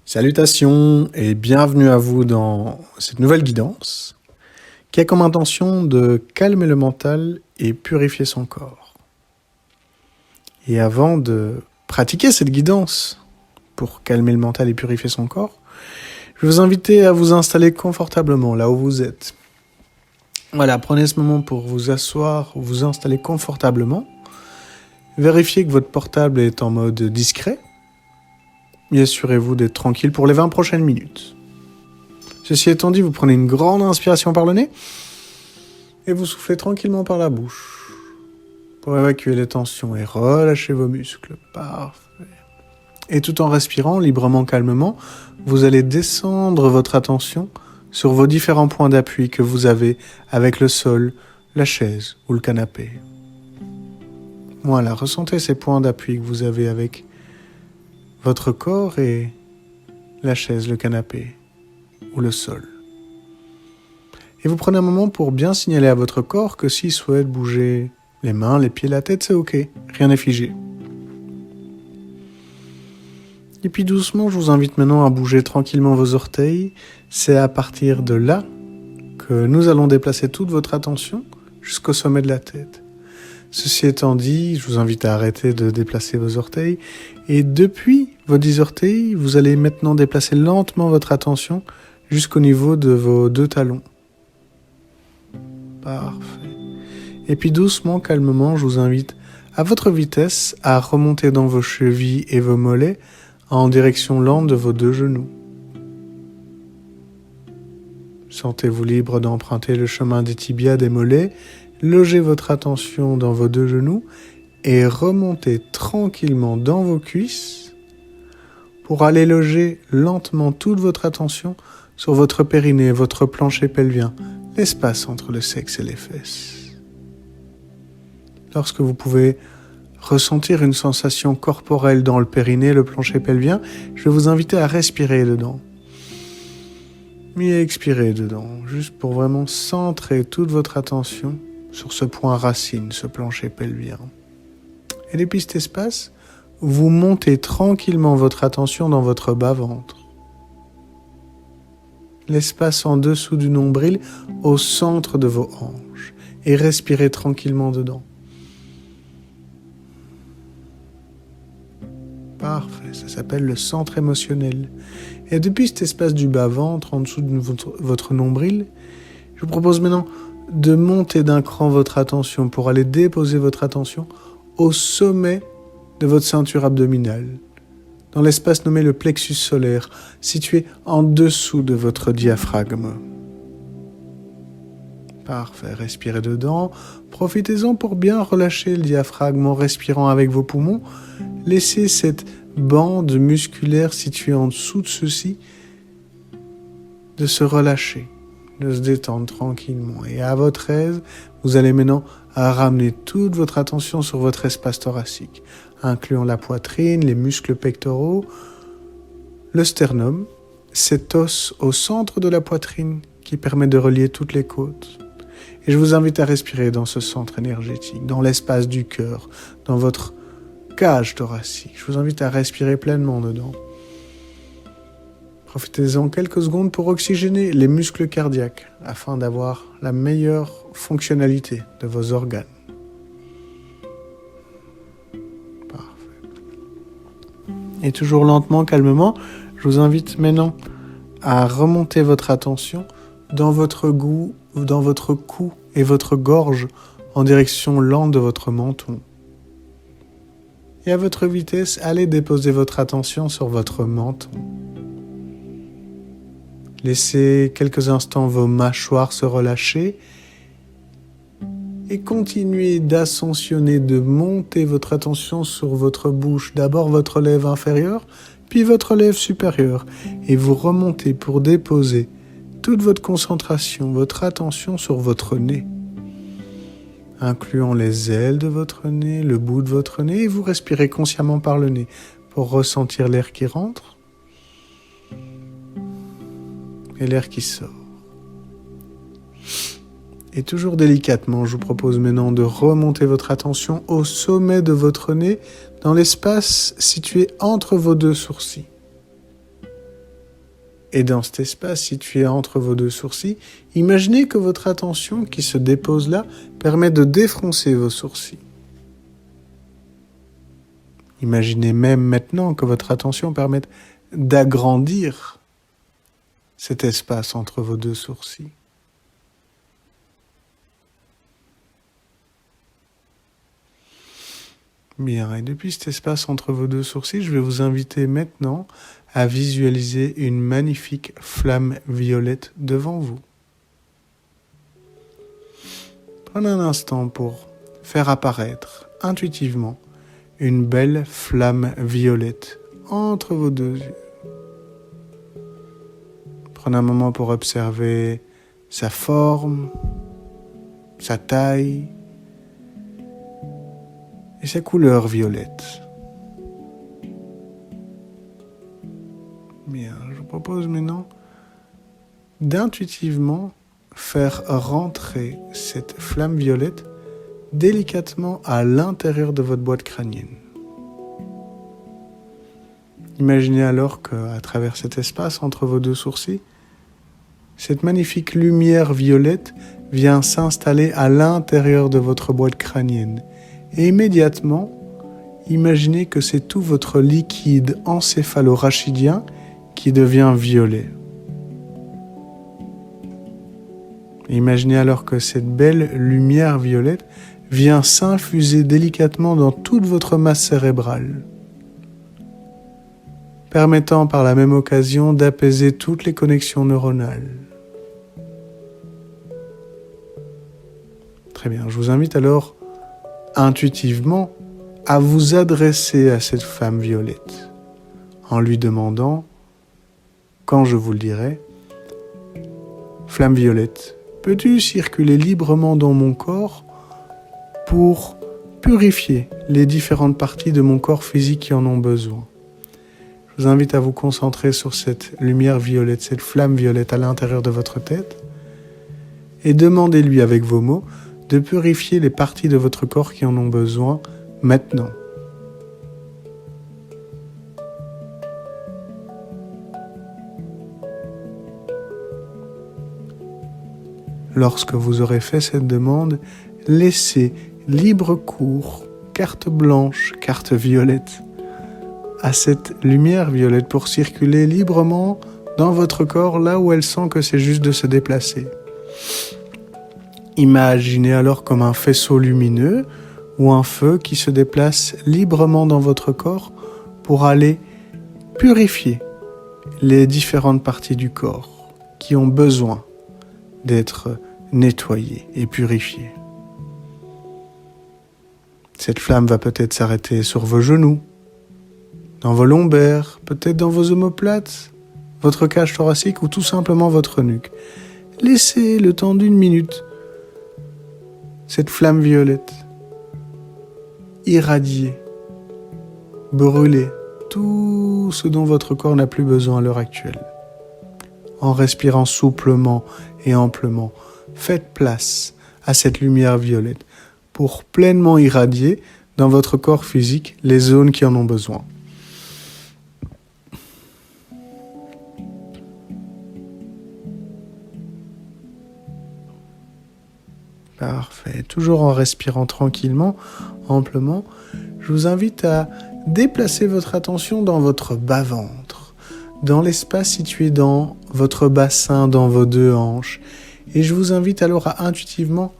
Salutations et bienvenue à vous dans cette nouvelle guidance qui a comme intention de calmer le mental et purifier son corps. Et avant de pratiquer cette guidance pour calmer le mental et purifier son corps, je vais vous inviter à vous installer confortablement là où vous êtes. Voilà, prenez ce moment pour vous asseoir, vous installer confortablement. Vérifiez que votre portable est en mode discret. Et assurez-vous d'être tranquille pour les 20 prochaines minutes. Ceci étant dit, vous prenez une grande inspiration par le nez et vous soufflez tranquillement par la bouche pour évacuer les tensions et relâcher vos muscles. Parfait. Et tout en respirant librement, calmement, vous allez descendre votre attention sur vos différents points d'appui que vous avez avec le sol, la chaise ou le canapé. Voilà, ressentez ces points d'appui que vous avez avec votre corps et la chaise, le canapé ou le sol. Et vous prenez un moment pour bien signaler à votre corps que s'il souhaite bouger les mains, les pieds, la tête, c'est ok. Rien n'est figé. Et puis doucement, je vous invite maintenant à bouger tranquillement vos orteils. C'est à partir de là que nous allons déplacer toute votre attention jusqu'au sommet de la tête. Ceci étant dit, je vous invite à arrêter de déplacer vos orteils. Et depuis vos 10 orteils, vous allez maintenant déplacer lentement votre attention jusqu'au niveau de vos 2 talons. Parfait. Et puis doucement, calmement, je vous invite à votre vitesse à remonter dans vos chevilles et vos mollets en direction lente de vos 2 genoux. Sentez-vous libre d'emprunter le chemin des tibias, des mollets. Logez votre attention dans vos 2 genoux et remontez tranquillement dans vos cuisses pour aller loger lentement toute votre attention sur votre périnée, votre plancher pelvien, l'espace entre le sexe et les fesses. Lorsque vous pouvez ressentir une sensation corporelle dans le périnée, le plancher pelvien, je vais vous inviter à respirer dedans. Et à expirer dedans, juste pour vraiment centrer toute votre attention sur ce point racine, ce plancher pelvien. Et depuis cet espace, vous montez tranquillement votre attention dans votre bas-ventre. L'espace en dessous du nombril, au centre de vos hanches. Et respirez tranquillement dedans. Parfait, ça s'appelle le centre émotionnel. Et depuis cet espace du bas-ventre, en dessous de votre nombril, je vous propose maintenant de monter d'un cran votre attention pour aller déposer votre attention au sommet de votre ceinture abdominale, dans l'espace nommé le plexus solaire, situé en dessous de votre diaphragme. Parfait, respirez dedans. Profitez-en pour bien relâcher le diaphragme en respirant avec vos poumons. Laissez cette bande musculaire située en dessous de ceci de se relâcher, de se détendre tranquillement. Et à votre aise, vous allez maintenant ramener toute votre attention sur votre espace thoracique, incluant la poitrine, les muscles pectoraux, le sternum, cet os au centre de la poitrine qui permet de relier toutes les côtes. Et je vous invite à respirer dans ce centre énergétique, dans l'espace du cœur, dans votre cage thoracique. Je vous invite à respirer pleinement dedans. Profitez-en quelques secondes pour oxygéner les muscles cardiaques afin d'avoir la meilleure fonctionnalité de vos organes. Parfait. Et toujours lentement, calmement, je vous invite maintenant à remonter votre attention dans votre cou et votre gorge en direction lente de votre menton. Et à votre vitesse, allez déposer votre attention sur votre menton. Laissez quelques instants vos mâchoires se relâcher et continuez d'ascensionner, de monter votre attention sur votre bouche. D'abord votre lèvre inférieure, puis votre lèvre supérieure. Et vous remontez pour déposer toute votre concentration, votre attention sur votre nez, incluant les ailes de votre nez, le bout de votre nez, et vous respirez consciemment par le nez pour ressentir l'air qui rentre et l'air qui sort. Et toujours délicatement, je vous propose maintenant de remonter votre attention au sommet de votre nez, dans l'espace situé entre vos deux sourcils. Et dans cet espace situé entre vos deux sourcils, imaginez que votre attention qui se dépose là permet de défroncer vos sourcils. Imaginez même maintenant que votre attention permet d'agrandir cet espace entre vos deux sourcils. Bien, et depuis cet espace entre vos deux sourcils, je vais vous inviter maintenant à visualiser une magnifique flamme violette devant vous. Prenez un instant pour faire apparaître intuitivement une belle flamme violette entre vos deux yeux. Prenez un moment pour observer sa forme, sa taille et sa couleur violette. Bien, je vous propose maintenant d'intuitivement faire rentrer cette flamme violette délicatement à l'intérieur de votre boîte crânienne. Imaginez alors qu'à travers cet espace entre vos deux sourcils, cette magnifique lumière violette vient s'installer à l'intérieur de votre boîte crânienne. Et immédiatement, imaginez que c'est tout votre liquide encéphalo-rachidien qui devient violet. Imaginez alors que cette belle lumière violette vient s'infuser délicatement dans toute votre masse cérébrale, permettant par la même occasion d'apaiser toutes les connexions neuronales. Très bien, je vous invite alors intuitivement à vous adresser à cette flamme violette en lui demandant, quand je vous le dirai, « Flamme violette, peux-tu circuler librement dans mon corps pour purifier les différentes parties de mon corps physique qui en ont besoin ?» Je vous invite à vous concentrer sur cette lumière violette, cette flamme violette à l'intérieur de votre tête et demandez-lui avec vos mots de purifier les parties de votre corps qui en ont besoin maintenant. Lorsque vous aurez fait cette demande, laissez libre cours, carte blanche, carte violette, à cette lumière violette pour circuler librement dans votre corps là où elle sent que c'est juste de se déplacer. Imaginez alors comme un faisceau lumineux ou un feu qui se déplace librement dans votre corps pour aller purifier les différentes parties du corps qui ont besoin d'être nettoyées et purifiées. Cette flamme va peut-être s'arrêter sur vos genoux, dans vos lombaires, peut-être dans vos omoplates, votre cage thoracique ou tout simplement votre nuque. Laissez le temps d'1 minute cette flamme violette irradier, brûler tout ce dont votre corps n'a plus besoin à l'heure actuelle. En respirant souplement et amplement, faites place à cette lumière violette pour pleinement irradier dans votre corps physique les zones qui en ont besoin. Parfait. Toujours en respirant tranquillement, amplement, je vous invite à déplacer votre attention dans votre bas-ventre, dans l'espace situé dans votre bassin, dans vos 2 hanches. Et je vous invite alors à intuitivement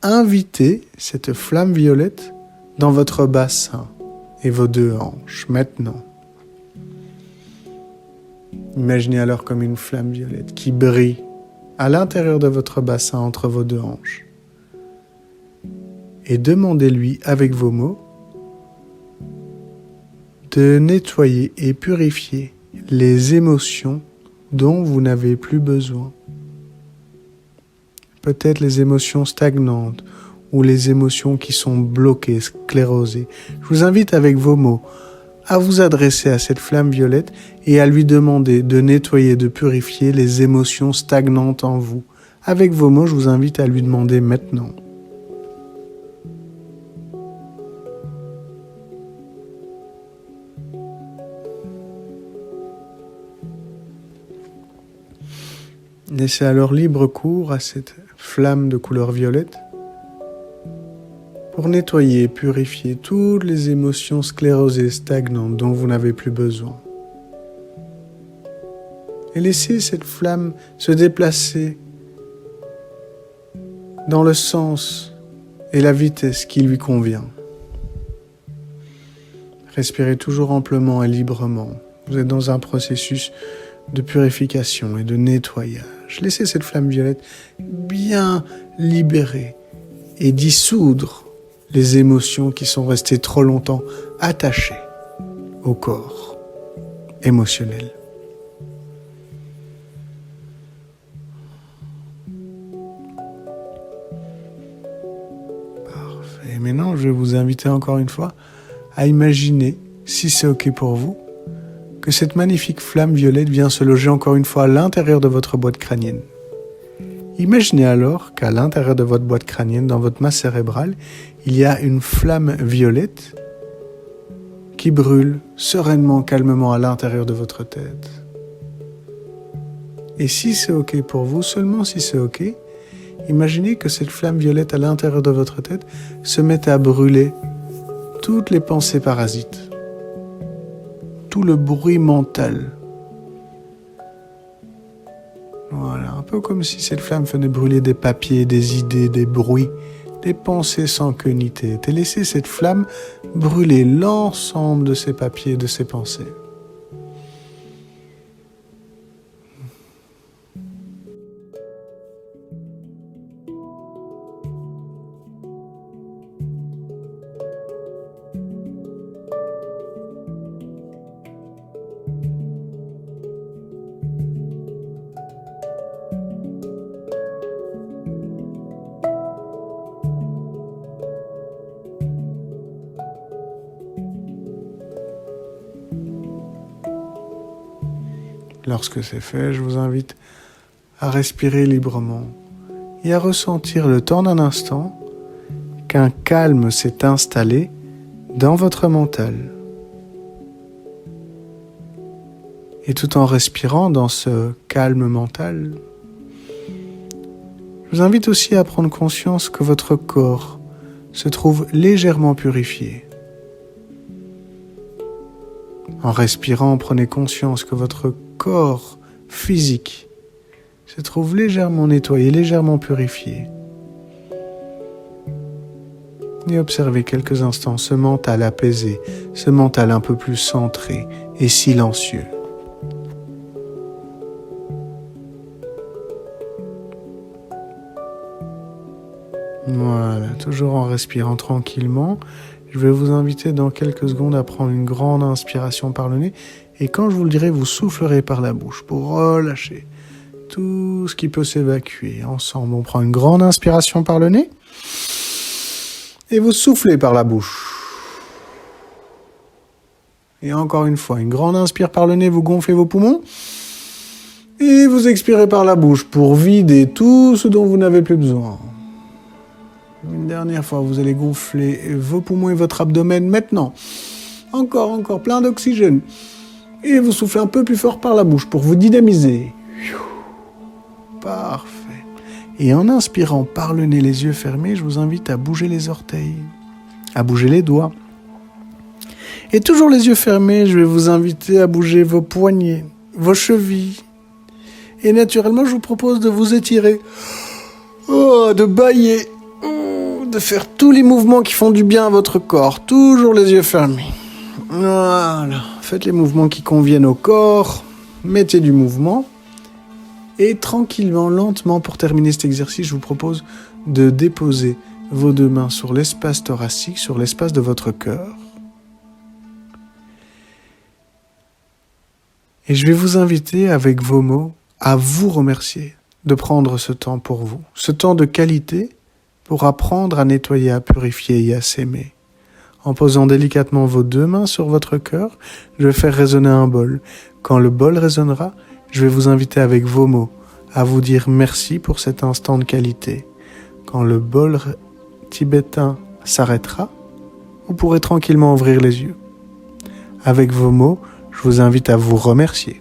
inviter cette flamme violette dans votre bassin et vos 2 hanches, maintenant. Imaginez alors comme une flamme violette qui brille à l'intérieur de votre bassin entre vos 2 hanches. Et demandez-lui avec vos mots de nettoyer et purifier les émotions dont vous n'avez plus besoin. Peut-être les émotions stagnantes ou les émotions qui sont bloquées, sclérosées. Je vous invite avec vos mots à vous adresser à cette flamme violette et à lui demander de nettoyer, de purifier les émotions stagnantes en vous. Avec vos mots, je vous invite à lui demander maintenant. Laissez alors libre cours à cette flamme de couleur violette pour nettoyer et purifier toutes les émotions sclérosées stagnantes dont vous n'avez plus besoin. Et laissez cette flamme se déplacer dans le sens et la vitesse qui lui convient. Respirez toujours amplement et librement. Vous êtes dans un processus de purification et de nettoyage. Laissez cette flamme violette bien libérer et dissoudre les émotions qui sont restées trop longtemps attachées au corps émotionnel. Parfait. Et maintenant, je vais vous inviter encore une fois à imaginer, si c'est OK pour vous, que cette magnifique flamme violette vient se loger encore une fois à l'intérieur de votre boîte crânienne. Imaginez alors qu'à l'intérieur de votre boîte crânienne, dans votre masse cérébrale, il y a une flamme violette qui brûle sereinement, calmement à l'intérieur de votre tête. Et si c'est OK pour vous, seulement si c'est OK, imaginez que cette flamme violette à l'intérieur de votre tête se mette à brûler toutes les pensées parasites, tout le bruit mental. Voilà, un peu comme si cette flamme venait brûler des papiers, des idées, des bruits, des pensées sans queue ni tête. Et laissez cette flamme brûler l'ensemble de ces papiers, de ces pensées. Lorsque c'est fait, je vous invite à respirer librement et à ressentir le temps d'un instant qu'un calme s'est installé dans votre mental. Et tout en respirant dans ce calme mental, je vous invite aussi à prendre conscience que votre corps se trouve légèrement purifié. En respirant, prenez conscience que votre corps physique se trouve légèrement nettoyé, légèrement purifié. Et observez quelques instants ce mental apaisé, ce mental un peu plus centré et silencieux. Voilà, toujours en respirant tranquillement. Je vais vous inviter dans quelques secondes à prendre une grande inspiration par le nez. Et quand je vous le dirai, vous soufflerez par la bouche pour relâcher tout ce qui peut s'évacuer. Ensemble, on prend une grande inspiration par le nez. Et vous soufflez par la bouche. Et encore une fois, une grande inspire par le nez, vous gonflez vos poumons. Et vous expirez par la bouche pour vider tout ce dont vous n'avez plus besoin. Une dernière fois, vous allez gonfler vos poumons et votre abdomen maintenant. Encore, plein d'oxygène. Et vous soufflez un peu plus fort par la bouche pour vous dynamiser. Parfait. Et en inspirant par le nez, les yeux fermés, je vous invite à bouger les orteils, à bouger les doigts. Et toujours les yeux fermés, je vais vous inviter à bouger vos poignets, vos chevilles. Et naturellement, je vous propose de vous étirer, de bâiller, de faire tous les mouvements qui font du bien à votre corps. Toujours les yeux fermés. Voilà. Faites les mouvements qui conviennent au corps. Mettez du mouvement. Et tranquillement, lentement, pour terminer cet exercice, je vous propose de déposer vos deux mains sur l'espace thoracique, sur l'espace de votre cœur. Et je vais vous inviter, avec vos mots, à vous remercier de prendre ce temps pour vous. Ce temps de qualité pour apprendre à nettoyer, à purifier et à s'aimer. En posant délicatement vos deux mains sur votre cœur, je vais faire résonner un bol. Quand le bol résonnera, je vais vous inviter avec vos mots à vous dire merci pour cet instant de qualité. Quand le bol tibétain s'arrêtera, vous pourrez tranquillement ouvrir les yeux. Avec vos mots, je vous invite à vous remercier.